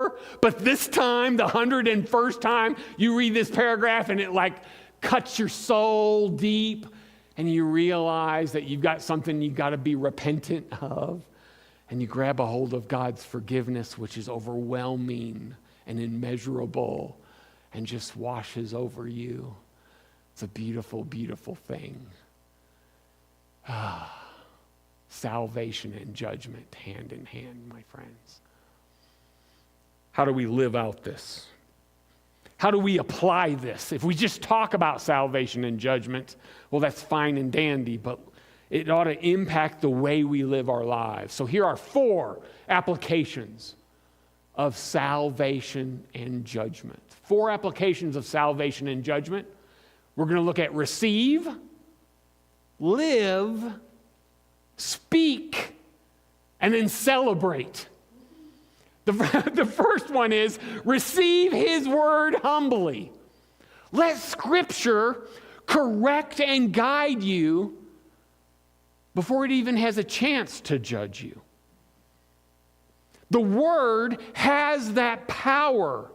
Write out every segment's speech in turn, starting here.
before, but this time, the 101st time, you read this paragraph and it like cuts your soul deep, and you realize that you've got something you've got to be repentant of, and you grab a hold of God's forgiveness, which is overwhelming and immeasurable and just washes over you. It's a beautiful, beautiful thing. Salvation and judgment hand in hand, my friends. How do we live out this? How do we apply this? If we just talk about salvation and judgment, well, that's fine and dandy, but it ought to impact the way we live our lives. So here are 4 applications of salvation and judgment. 4 applications of salvation and judgment. We're going to look at receive, live, speak, and then celebrate. The first one is receive his word humbly. Let Scripture correct and guide you before it even has a chance to judge you. The word has that power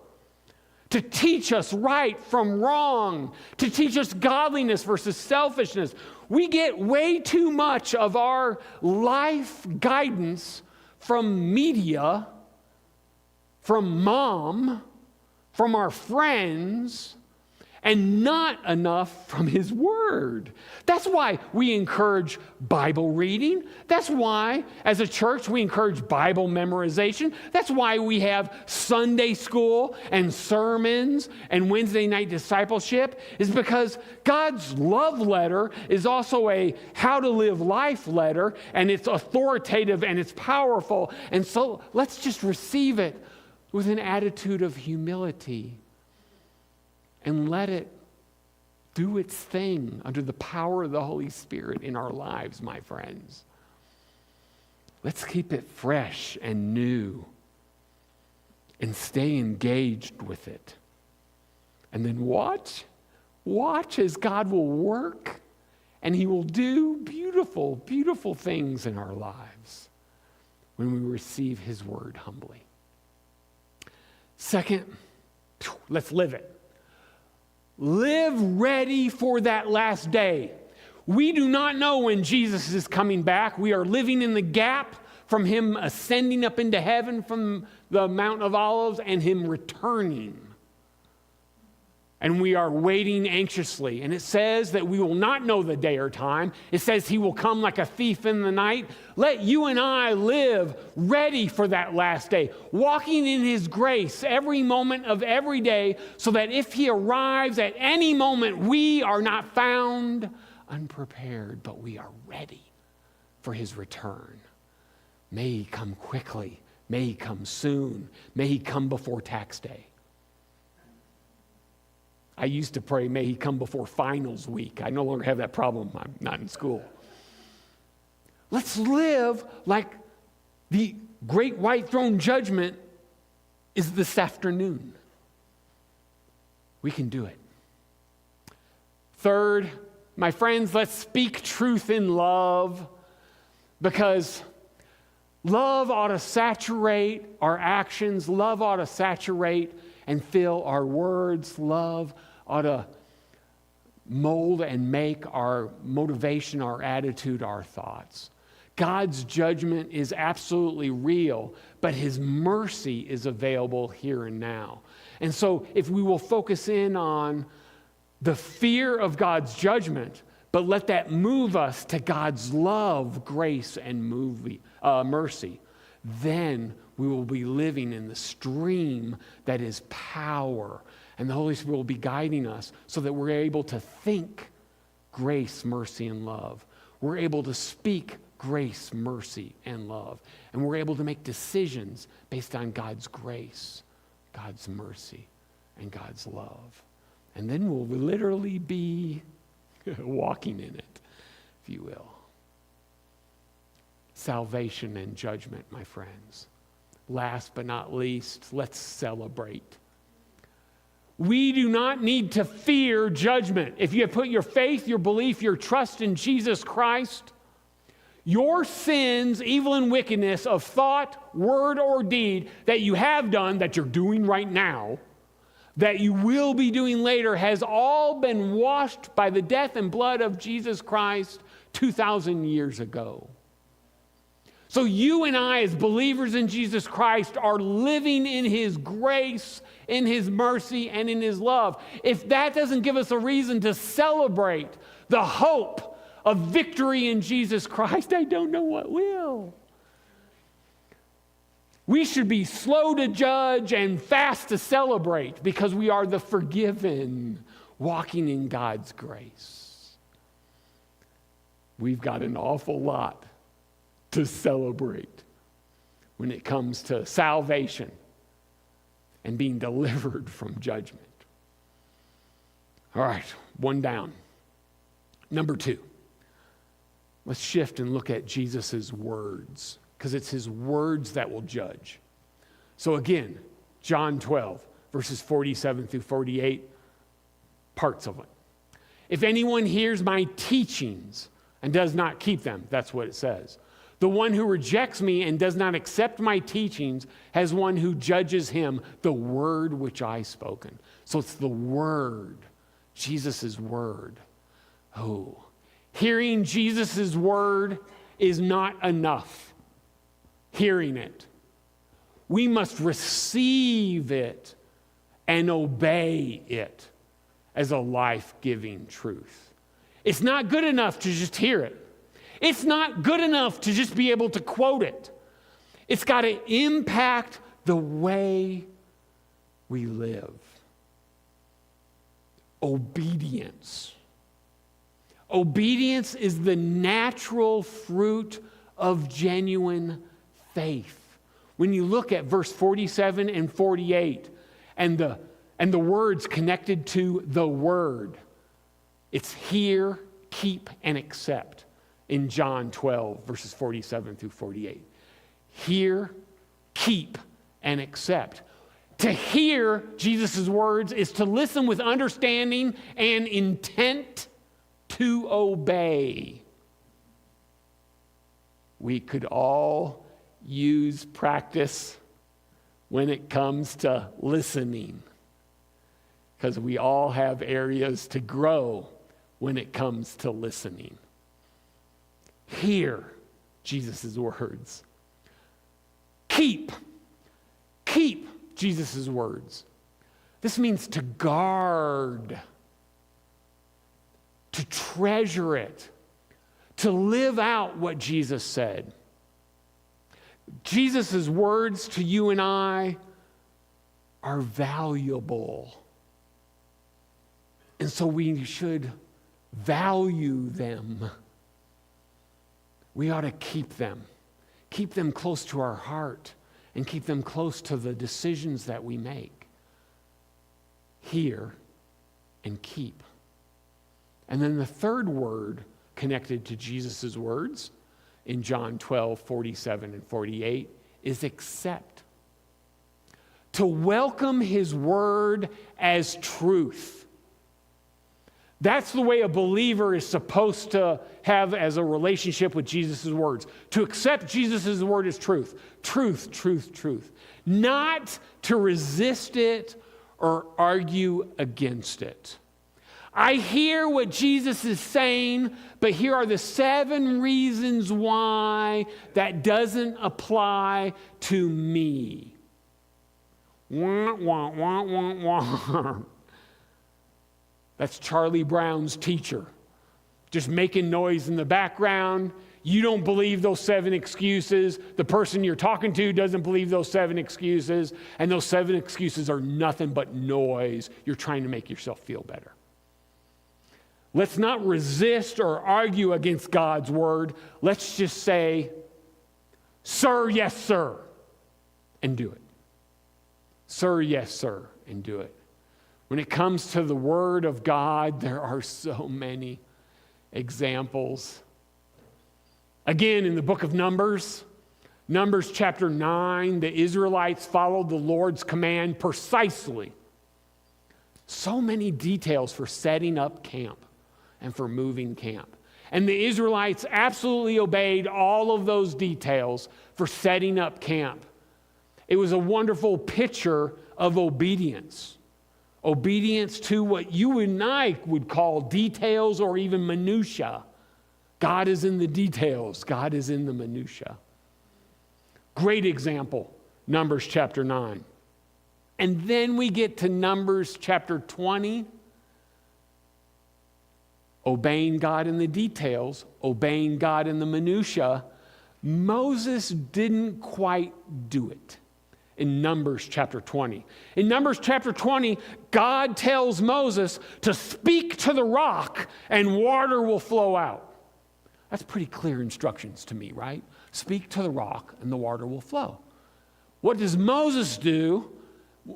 to teach us right from wrong, to teach us godliness versus selfishness. We get way too much of our life guidance from media, from mom, from our friends, and not enough from his word. That's why we encourage Bible reading. That's why, as a church, we encourage Bible memorization. That's why we have Sunday school and sermons and Wednesday night discipleship, is because God's love letter is also a how to live life letter, and it's authoritative and it's powerful. And so let's just receive it with an attitude of humility and let it do its thing under the power of the Holy Spirit in our lives, my friends. Let's keep it fresh and new and stay engaged with it. And then watch as God will work and he will do beautiful, beautiful things in our lives when we receive his word humbly. Second, let's live it. Live ready for that last day. We do not know when Jesus is coming back. We are living in the gap from him ascending up into heaven from the Mount of Olives and him returning. And we are waiting anxiously. And it says that we will not know the day or time. It says he will come like a thief in the night. Let you and I live ready for that last day, walking in his grace every moment of every day, so that if he arrives at any moment, we are not found unprepared, but we are ready for his return. May he come quickly. May he come soon. May he come before tax day. I used to pray, may he come before finals week. I no longer have that problem. I'm not in school. Let's live like the great white throne judgment is this afternoon. We can do it. Third, my friends, let's speak truth in love, because love ought to saturate our actions. Love ought to saturate and fill our words. Love ought to mold and make our motivation, our attitude, our thoughts. God's judgment is absolutely real, but his mercy is available here and now. And so if we will focus in on the fear of God's judgment, but let that move us to God's love, grace, and mercy, then we will be living in the stream that is power. And the Holy Spirit will be guiding us so that we're able to think grace, mercy, and love. We're able to speak grace, mercy, and love. And we're able to make decisions based on God's grace, God's mercy, and God's love. And then we'll literally be walking in it, if you will. Salvation and judgment, my friends. Last but not least, let's celebrate. We do not need to fear judgment. If you have put your faith, your belief, your trust in Jesus Christ, Your sins, evil and wickedness of thought, word, or deed that you have done, that you're doing right now, that you will be doing later, has all been washed by the death and blood of Jesus Christ 2,000 years ago. So you and I, as believers in Jesus Christ, are living in His grace, in His mercy, and in His love. If that doesn't give us a reason to celebrate the hope of victory in Jesus Christ, I don't know what will. We should be slow to judge and fast to celebrate, because we are the forgiven, walking in God's grace. We've got an awful lot to celebrate when it comes to salvation and being delivered from judgment. All right, one down. Number 2. Let's shift and look at Jesus' words, because it's His words that will judge. So again, John 12, verses 47 through 48, parts of it. If anyone hears my teachings and does not keep them, that's what it says. The one who rejects me and does not accept my teachings has one who judges him, the word which I spoken. So it's the word, Jesus' word. Oh, hearing Jesus' word is not enough. Hearing it. We must receive it and obey it as a life-giving truth. It's not good enough to just hear it. It's not good enough to just be able to quote it. It's got to impact the way we live. Obedience. Obedience is the natural fruit of genuine faith. When you look at verse 47 and 48 and the words connected to the word, it's hear, keep, and accept in John 12, verses 47 through 48. Hear, keep, and accept. To hear Jesus' words is to listen with understanding and intent to obey. We could all use practice when it comes to listening, because we all have areas to grow when it comes to listening. Hear Jesus' words. Keep Jesus' words. This means to guard, to treasure it, to live out what Jesus said. Jesus' words to you and I are valuable. And so we should value them. We ought to keep them close to our heart, and keep them close to the decisions that we make. Hear and keep. And then the third word connected to Jesus' words in John 12, 47 and 48 is accept. To welcome His word as truth. That's the way a believer is supposed to have as a relationship with Jesus' words. To accept Jesus' word as truth. Truth, truth, truth. Not to resist it or argue against it. I hear what Jesus is saying, but here are the 7 reasons why that doesn't apply to me. Wah, wah, wah, wah, wah. That's Charlie Brown's teacher, just making noise in the background. You don't believe those 7 excuses. The person you're talking to doesn't believe those 7 excuses. And those 7 excuses are nothing but noise. You're trying to make yourself feel better. Let's not resist or argue against God's word. Let's just say, sir, yes, sir, and do it. Sir, yes, sir, and do it. When it comes to the word of God, there are so many examples. Again, in the book of Numbers chapter 9, the Israelites followed the Lord's command precisely. So many details for setting up camp and for moving camp. And the Israelites absolutely obeyed all of those details for setting up camp. It was a wonderful picture of obedience. Obedience to what you and I would call details or even minutia. God is in the details. God is in the minutia. Great example, Numbers chapter 9. And then we get to Numbers chapter 20. Obeying God in the details, obeying God in the minutia. Moses didn't quite do it in Numbers chapter 20. In Numbers chapter 20, God tells Moses to speak to the rock and water will flow out. That's pretty clear instructions to me, right? Speak to the rock and the water will flow. What does Moses do?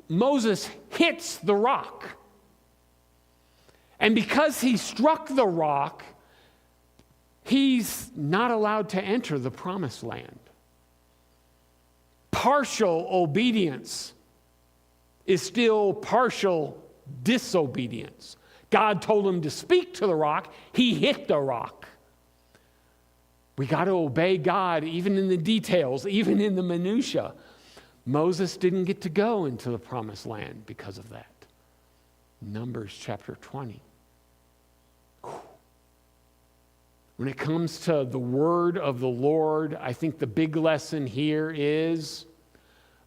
Moses hits the rock. And because he struck the rock, he's not allowed to enter the promised land. Partial obedience is still partial disobedience. God told him to speak to the rock. He hit the rock. We got to obey God even in the details, even in the minutia. Moses didn't get to go into the promised land because of that. Numbers chapter 20. When it comes to the word of the Lord, I think the big lesson here is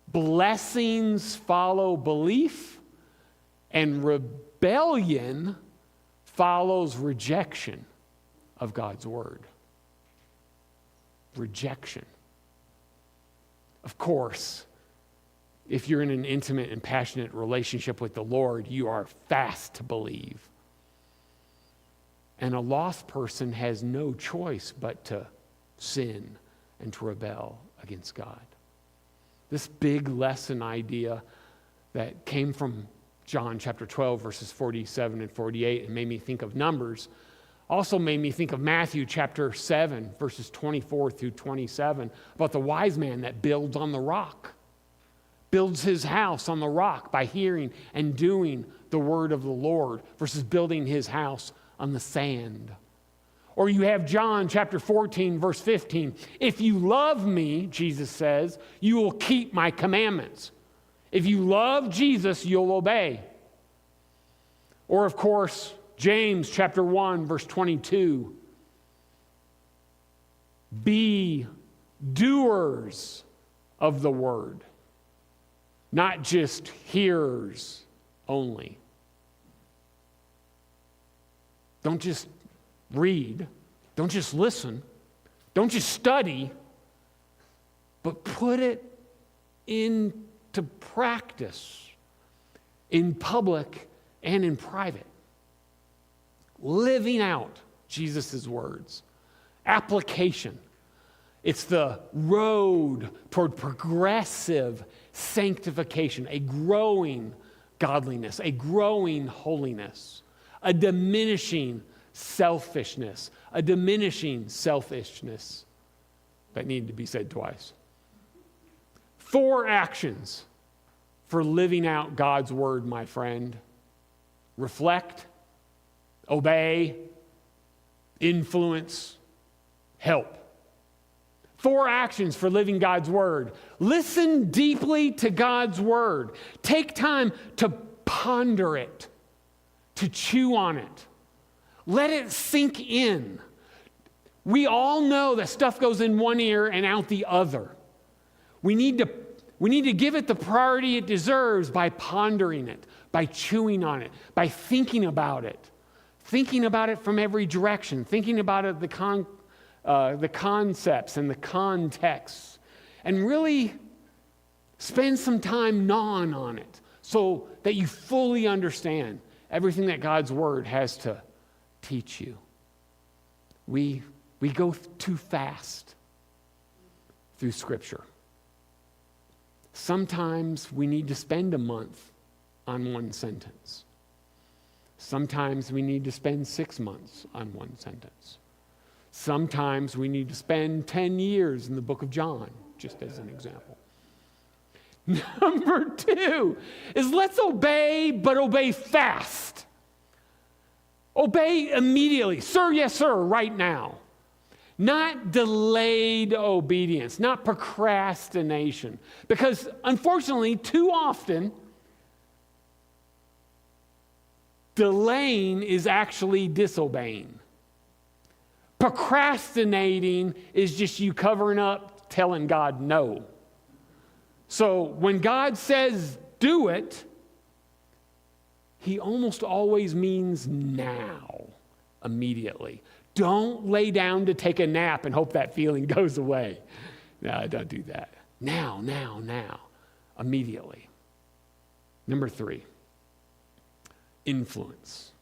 blessings follow belief and rebellion follows rejection of God's word. Rejection. Of course, if you're in an intimate and passionate relationship with the Lord, you are fast to believe. And a lost person has no choice but to sin and to rebel against God. This big lesson idea that came from John chapter 12, verses 47 and 48, and made me think of Numbers, also made me think of Matthew chapter 7, verses 24 through 27, about the wise man that builds on the rock. Builds his house on the rock by hearing and doing the word of the Lord versus building his house on the sand. Or you have John chapter 14, verse 15. If you love me, Jesus says, you will keep my commandments. If you love Jesus, you'll obey. Or of course, James chapter 1, verse 22. Be doers of the word, not just hearers only. Don't just read. Don't just listen. Don't just study. But put it into practice in public and in private. Living out Jesus' words. Application. It's the road toward progressive sanctification, a growing godliness, a growing holiness, a diminishing selfishness that needed to be said twice. 4 actions for living out God's word, my friend. Reflect, obey, influence, help. 4 actions for living God's word. Listen deeply to God's word. Take time to ponder it, to chew on it. Let it sink in. We all know that stuff goes in one ear and out the other. We need to give it the priority it deserves by pondering it, by chewing on it, by thinking about it from every direction, thinking about it, the concepts and the contexts, and really spend some time gnawing on it so that you fully understand everything that God's word has to teach you. We go too fast through Scripture. Sometimes we need to spend a month on one sentence. Sometimes we need to spend 6 months on one sentence. Sometimes we need to spend 10 years in the book of John, just as an example. Number 2 is let's obey, but obey fast. Obey immediately. Sir, yes, sir, right now. Not delayed obedience, not procrastination. Because unfortunately, too often, delaying is actually disobeying. Procrastinating is just you covering up, telling God no. So when God says do it, He almost always means now, immediately. Don't lay down to take a nap and hope that feeling goes away. No, don't do that. Now, immediately. Number 3, influence.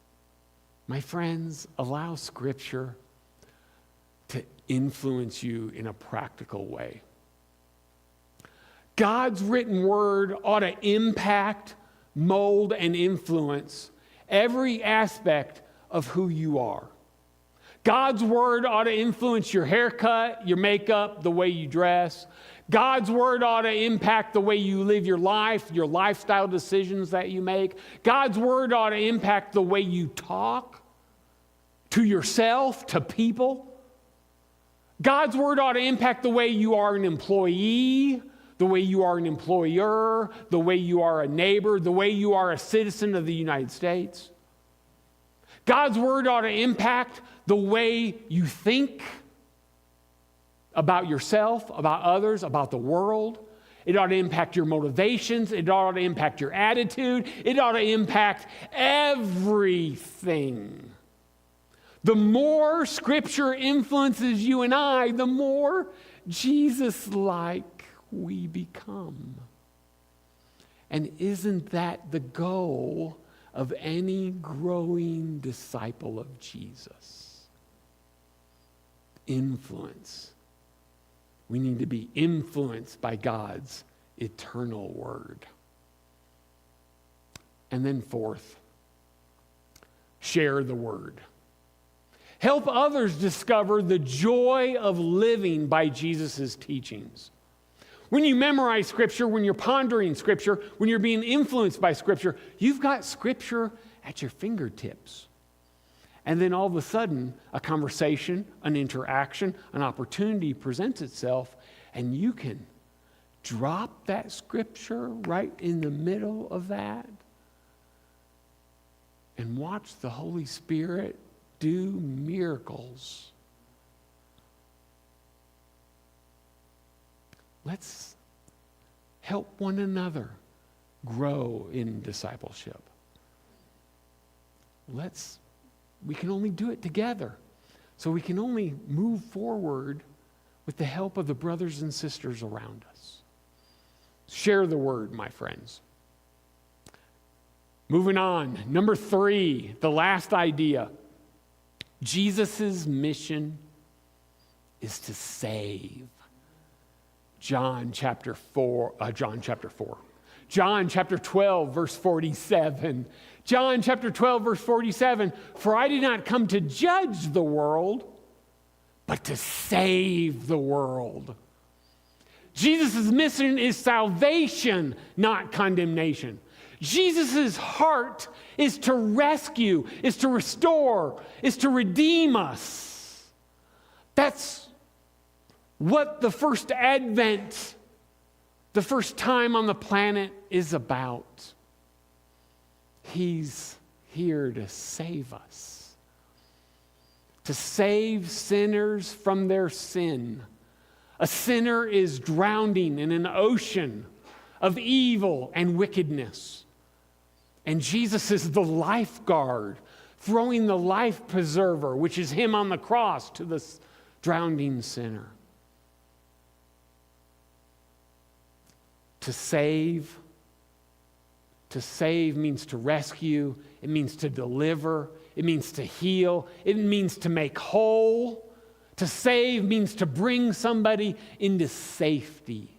My friends, allow Scripture to influence you in a practical way. God's written word ought to impact, mold, and influence every aspect of who you are. God's word ought to influence your haircut, your makeup, the way you dress. God's word ought to impact the way you live your life, your lifestyle decisions that you make. God's word ought to impact the way you talk to yourself, to people. God's word ought to impact the way you are an employee, the way you are an employer, the way you are a neighbor, the way you are a citizen of the United States. God's word ought to impact the way you think about yourself, about others, about the world. It ought to impact your motivations. It ought to impact your attitude. It ought to impact everything. The more Scripture influences you and I, the more Jesus-like we become. And isn't that the goal of any growing disciple of Jesus? Influence. We need to be influenced by God's eternal word. And then 4th, share the word. Help others discover the joy of living by Jesus' teachings. When you memorize Scripture, when you're pondering Scripture, when you're being influenced by Scripture, you've got Scripture at your fingertips. And then all of a sudden, a conversation, an interaction, an opportunity presents itself, and you can drop that Scripture right in the middle of that and watch the Holy Spirit do miracles. Let's help one another grow in discipleship. We can only do it together. So we can only move forward with the help of the brothers and sisters around us. Share the word, my friends. Moving on. Number 3, the last idea. Jesus' mission is to save. John chapter 12, verse 47. John chapter 12, verse 47. For I did not come to judge the world, but to save the world. Jesus' mission is salvation, not condemnation. Jesus' heart is to rescue, is to restore, is to redeem us. That's what the first Advent, the first time on the planet, is about. He's here to save us, to save sinners from their sin. A sinner is drowning in an ocean of evil and wickedness. And Jesus is the lifeguard, throwing the life preserver, which is him on the cross, to the drowning sinner. To save means to rescue. It means to deliver. It means to heal. It means to make whole. To save means to bring somebody into safety.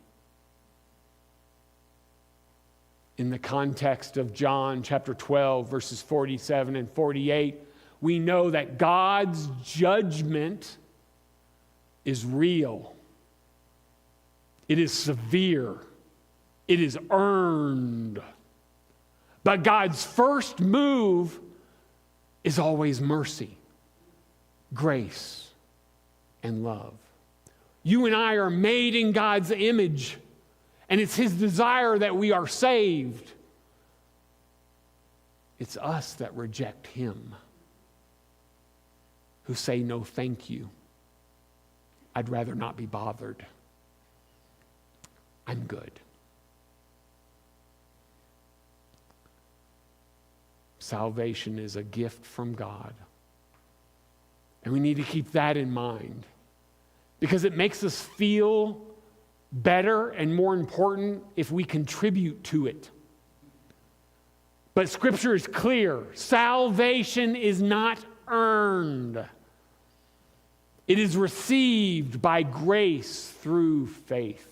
In the context of John chapter 12, verses 47 and 48, we know that God's judgment is real. It is severe. It is earned. But God's first move is always mercy, grace, and love. You and I are made in God's image, and it's His desire that we are saved. It's us that reject Him, who say, no, thank you. I'd rather not be bothered. I'm good. Salvation is a gift from God. And we need to keep that in mind, because it makes us feel better and more important if we contribute to it. But Scripture is clear. Salvation is not earned. It is received by grace through faith.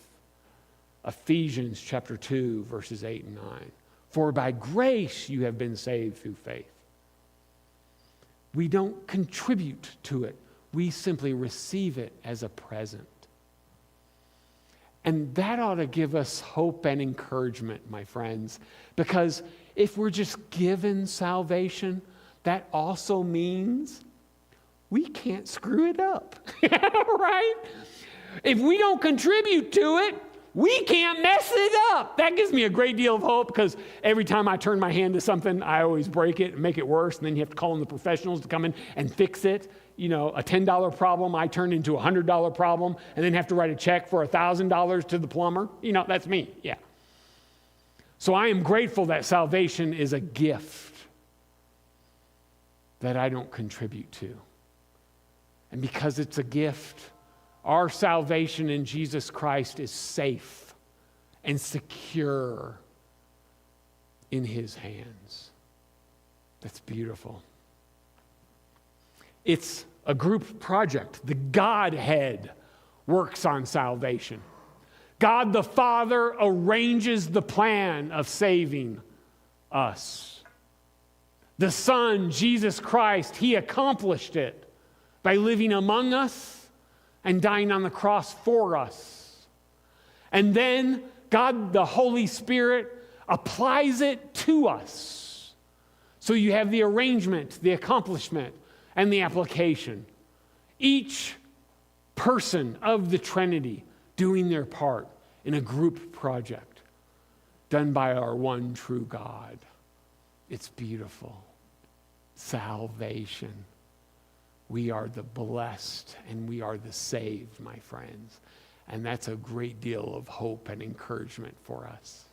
Ephesians chapter 2, verses 8 and 9. For by grace you have been saved through faith. We don't contribute to it. We simply receive it as a present. And that ought to give us hope and encouragement, my friends, because if we're just given salvation, that also means we can't screw it up, right? If we don't contribute to it, we can't mess it up. That gives me a great deal of hope, because every time I turn my hand to something, I always break it and make it worse, and then you have to call in the professionals to come in and fix it. You know, a $10 problem I turn into a $100 problem, and then have to write a check for $1,000 to the plumber. You know, that's me, yeah. So I am grateful that salvation is a gift that I don't contribute to. And because it's a gift, our salvation in Jesus Christ is safe and secure in His hands. That's beautiful. It's a group project. The Godhead works on salvation. God the Father arranges the plan of saving us. The Son, Jesus Christ, He accomplished it by living among us and dying on the cross for us. And then God, the Holy Spirit, applies it to us. So you have the arrangement, the accomplishment, and the application. Each person of the Trinity doing their part in a group project done by our one true God. It's beautiful. Salvation. We are the blessed and we are the saved, my friends. And that's a great deal of hope and encouragement for us.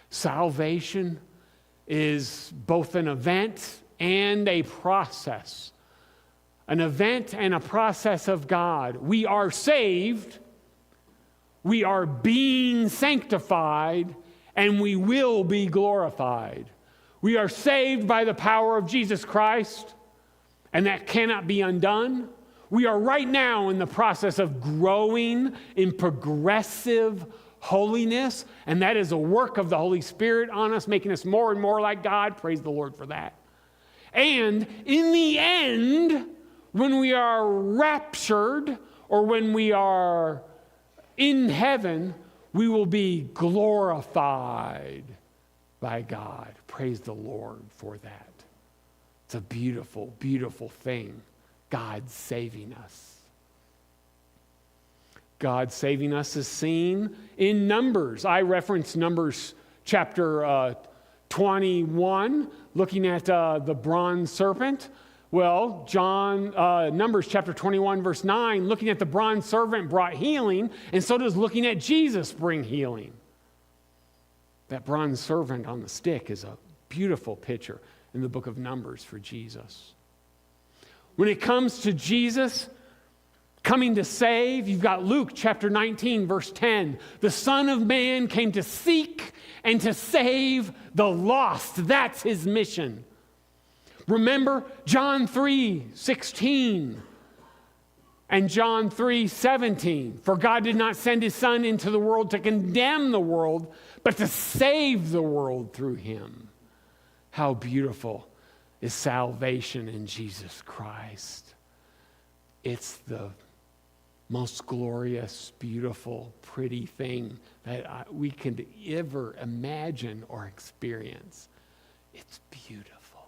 Salvation is both an event and a process. An event and a process of God. We are saved, we are being sanctified, and we will be glorified. We are saved by the power of Jesus Christ, and that cannot be undone. We are right now in the process of growing in progressive holiness, and that is a work of the Holy Spirit on us, making us more and more like God. Praise the Lord for that. And in the end, when we are raptured, or when we are in heaven, we will be glorified by God. Praise the Lord for that. It's a beautiful, beautiful thing. God saving us. God saving us is seen in Numbers. I reference Numbers chapter 21, looking at the bronze serpent. Well, Numbers chapter 21, verse 9, looking at the bronze serpent brought healing, and so does looking at Jesus bring healing. That bronze serpent on the stick is a beautiful picture in the book of Numbers for Jesus. When it comes to Jesus coming to save, you've got Luke chapter 19, verse 10. The Son of Man came to seek and to save the lost. That's His mission. Remember John 3:16 and John 3:17. For God did not send His Son into the world to condemn the world, but to save the world through Him. How beautiful is salvation in Jesus Christ. It's the most glorious, beautiful, pretty thing that we can ever imagine or experience. It's beautiful.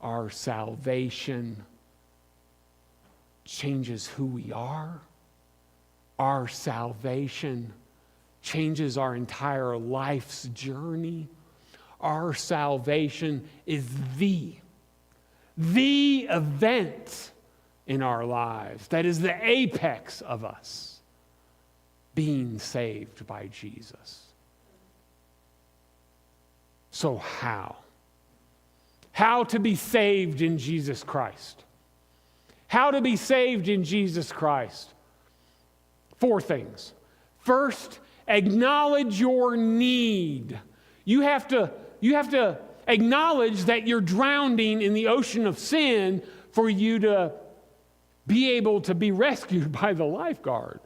Our salvation changes who we are. Our salvation changes our entire life's journey. Our salvation is the event in our lives. That is the apex of us being saved by Jesus. So how? How to be saved in Jesus Christ? How to be saved in Jesus Christ? 4 things. First, acknowledge your need. You have to acknowledge that you're drowning in the ocean of sin for you to be able to be rescued by the lifeguard.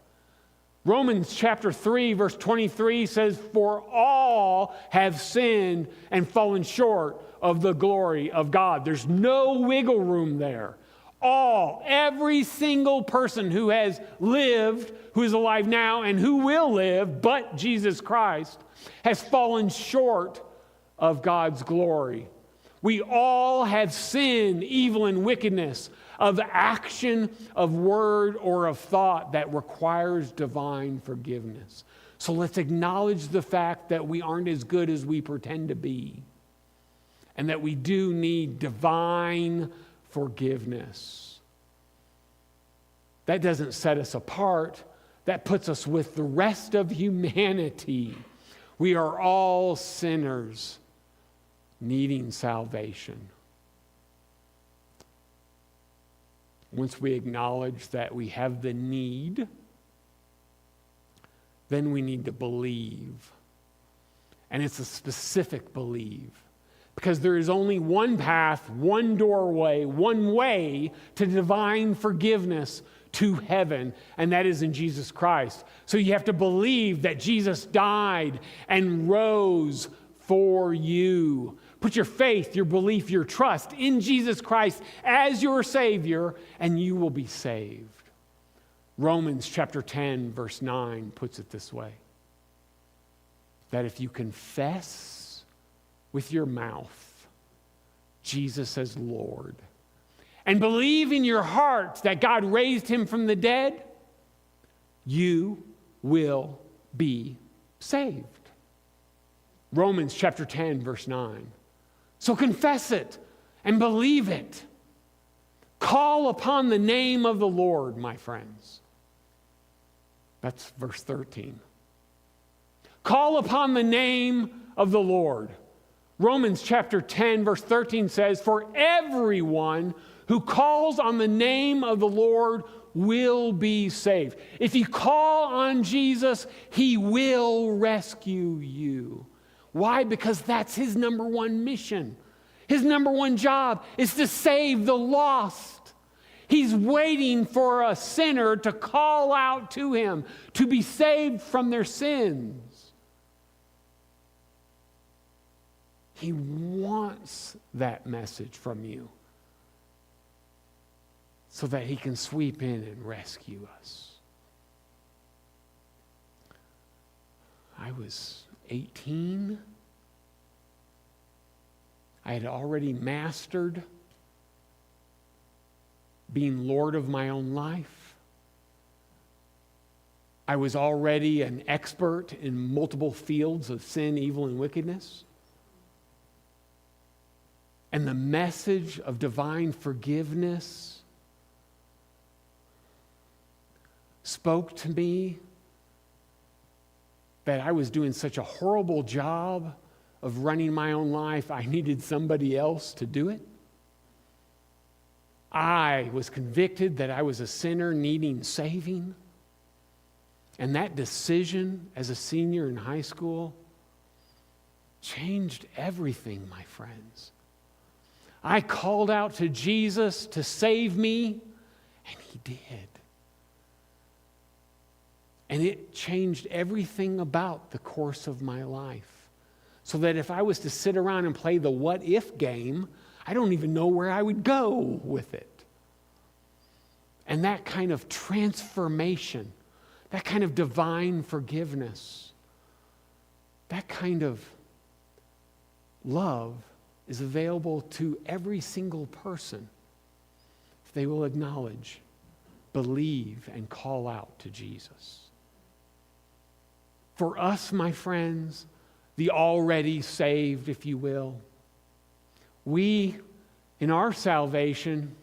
Romans chapter 3, verse 23 says, "For all have sinned and fallen short of the glory of God." There's no wiggle room there. Every single person who has lived, who is alive now, and who will live, but Jesus Christ, has fallen short of God's glory. We all have sinned, evil, and wickedness of action, of word, or of thought that requires divine forgiveness. So let's acknowledge the fact that we aren't as good as we pretend to be, and that we do need divine forgiveness. That doesn't set us apart. That puts us with the rest of humanity. We are all sinners needing salvation. Once we acknowledge that we have the need, then we need to believe. And it's a specific believe. Because there is only one path, one doorway, one way to divine forgiveness to heaven, and that is in Jesus Christ. So you have to believe that Jesus died and rose for you. Put your faith, your belief, your trust in Jesus Christ as your Savior, and you will be saved. Romans chapter 10, verse 9 puts it this way: that if you confess with your mouth Jesus as Lord, and believe in your heart that God raised him from the dead, you will be saved. Romans chapter 10, verse 9. So confess it and believe it. Call upon the name of the Lord, my friends. That's verse 13. Call upon the name of the Lord. Romans chapter 10, verse 13 says, "For everyone who calls on the name of the Lord will be saved." If you call on Jesus, he will rescue you. Why? Because that's his number one mission. His number one job is to save the lost. He's waiting for a sinner to call out to him, to be saved from their sins. He wants that message from you so that he can sweep in and rescue us. I was 18. I had already mastered being Lord of my own life. I was already an expert in multiple fields of sin, evil, and wickedness. And the message of divine forgiveness spoke to me that I was doing such a horrible job of running my own life, I needed somebody else to do it. I was convicted that I was a sinner needing saving. And that decision as a senior in high school changed everything, my friends. I called out to Jesus to save me, and he did. And it changed everything about the course of my life. So that if I was to sit around and play the what if game, I don't even know where I would go with it. And that kind of transformation, that kind of divine forgiveness, that kind of love is available to every single person if they will acknowledge, believe, and call out to Jesus. For us, my friends, the already saved, if you will, we, in our salvation,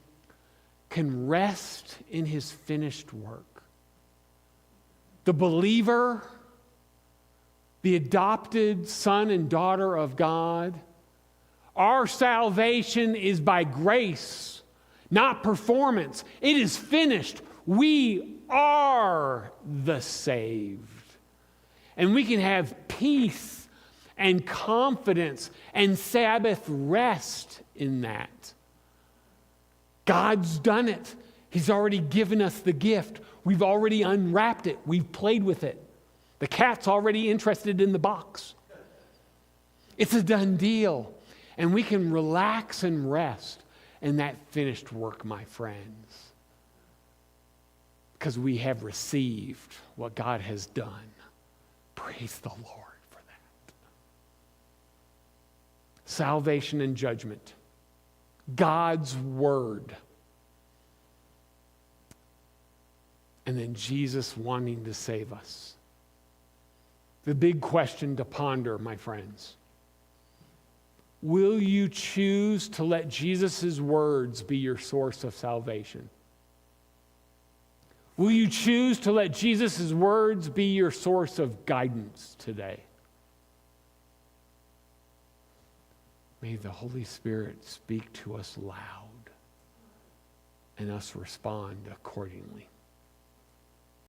can rest in his finished work. The believer, the adopted son and daughter of God, our salvation is by grace, not performance. It is finished. We are the saved. And we can have peace and confidence and Sabbath rest in that. God's done it. He's already given us the gift. We've already unwrapped it. We've played with it. The cat's already interested in the box. It's a done deal. And we can relax and rest in that finished work, my friends. Because we have received what God has done. Praise the Lord for that. Salvation and judgment. God's word. And then Jesus wanting to save us. The big question to ponder, my friends. Will you choose to let Jesus' words be your source of salvation? Will you choose to let Jesus' words be your source of guidance today? May the Holy Spirit speak to us loud and us respond accordingly.